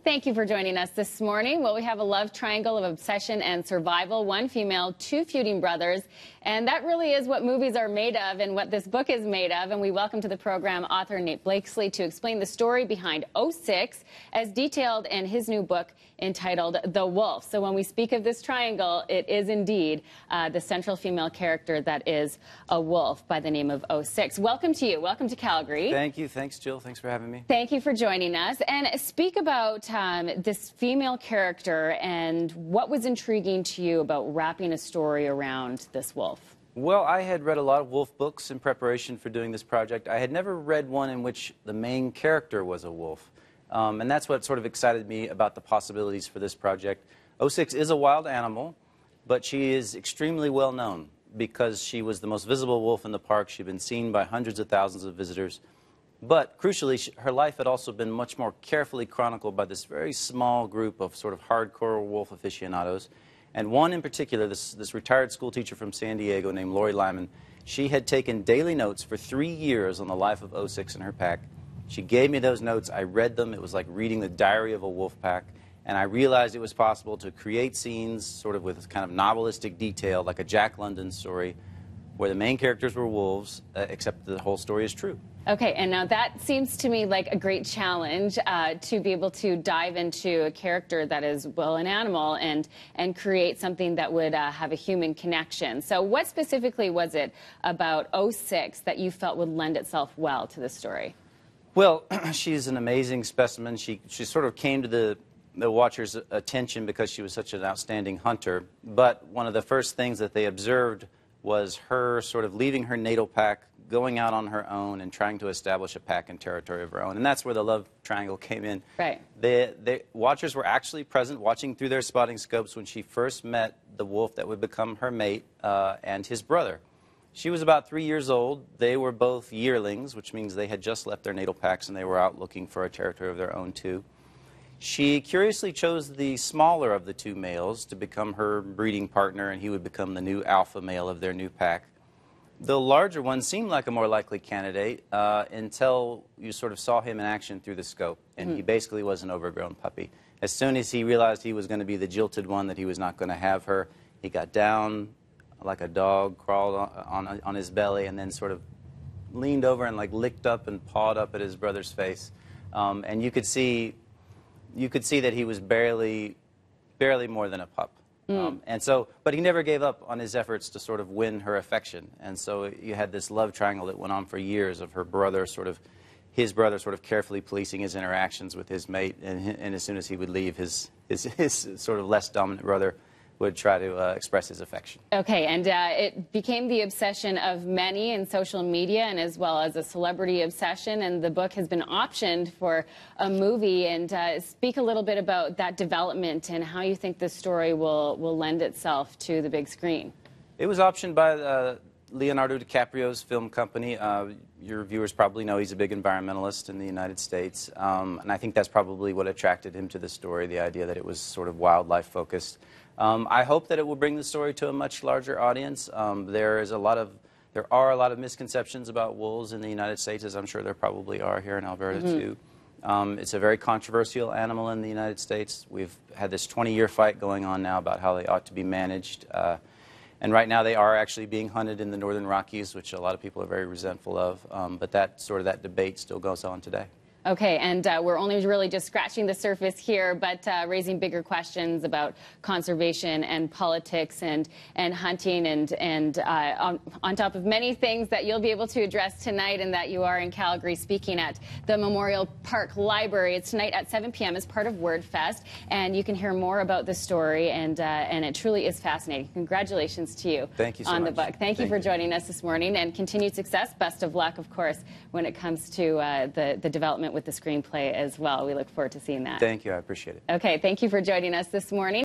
Thank you for joining us this morning. Well, we have a love triangle of obsession and survival, one female, two feuding brothers. And that really is what movies are made of and what this book is made of. And we welcome to the program author Nate Blakeslee to explain the story behind 06 as detailed in his new book entitled The Wolf. So when we speak of this triangle, it is indeed the central female character that is a wolf by the name of 06. Welcome to you. Welcome to Calgary. Thank you. Thanks, Jill. Thanks for having me. Thank you for joining us. And speak about this female character and what was intriguing to you about wrapping a story around this wolf. Well, I had read a lot of wolf books in preparation for doing this project. I had never read one in which the main character was a wolf. And that's what sort of excited me about the possibilities for this project. 06 is a wild animal, but she is extremely well known because she was the most visible wolf in the park. She'd been seen by hundreds of thousands of visitors. But crucially, her life had also been much more carefully chronicled by this very small group of sort of hardcore wolf aficionados. And one in particular, this retired school teacher from San Diego named Lori Lyman, she had taken daily notes for 3 years on the life of 06 and her pack. She gave me those notes. I read them. It was like reading the diary of a wolf pack. And I realized it was possible to create scenes sort of with kind of novelistic detail, like a Jack London story, where the main characters were wolves, except the whole story is true. Okay, and now that seems to me like a great challenge to be able to dive into a character that is, well, an animal and create something that would have a human connection. So what specifically was it about 06 that you felt would lend itself well to the story? Well, she's an amazing specimen. She sort of came to the watchers' attention because she was such an outstanding hunter. But one of the first things that they observed was her sort of leaving her natal pack, going out on her own and trying to establish a pack and territory of her own. And that's where the love triangle came in. Right. The watchers were actually present, watching through their spotting scopes when she first met the wolf that would become her mate and his brother. She was about 3 years old. They were both yearlings, which means they had just left their natal packs and they were out looking for a territory of their own too. She curiously chose the smaller of the two males to become her breeding partner, and he would become the new alpha male of their new pack. The larger one seemed like a more likely candidate until you sort of saw him in action through the scope, and he basically was an overgrown puppy. As soon as he realized he was going to be the jilted one, that he was not going to have her, he got down like a dog, crawled on his belly, and then sort of leaned over and like licked up and pawed up at his brother's face. And you could see that he was barely more than a pup. But he never gave up on his efforts to sort of win her affection. And so you had this love triangle that went on for years of his brother sort of carefully policing his interactions with his mate. And as soon as he would leave, his sort of less dominant brother would try to express his affection. Okay, and it became the obsession of many in social media and as well as a celebrity obsession, and the book has been optioned for a movie. And speak a little bit about that development and how you think this story will lend itself to the big screen. It was optioned by Leonardo DiCaprio's film company. Your viewers probably know he's a big environmentalist in the United States, and I think that's probably what attracted him to the story, the idea that it was sort of wildlife focused. I hope that it will bring the story to a much larger audience. There are a lot of misconceptions about wolves in the United States, as I'm sure there probably are here in Alberta too. It's a very controversial animal in the United States. We've had this 20-year fight going on now about how they ought to be managed. And right now they are actually being hunted in the Northern Rockies, which a lot of people are very resentful of. But that debate still goes on today. Okay, and we're only really just scratching the surface here, but raising bigger questions about conservation and politics and hunting and on top of many things that you'll be able to address tonight, and that you are in Calgary speaking at the Memorial Park Library. It's tonight at 7 p.m. as part of WordFest, and you can hear more about the story, and it truly is fascinating. Congratulations to you. Thank you so on much. The book. Thank you for joining us this morning, and continued success. Best of luck, of course, when it comes to the development with the screenplay as well. We look forward to seeing that. Thank you. I appreciate it. Okay, thank you for joining us this morning.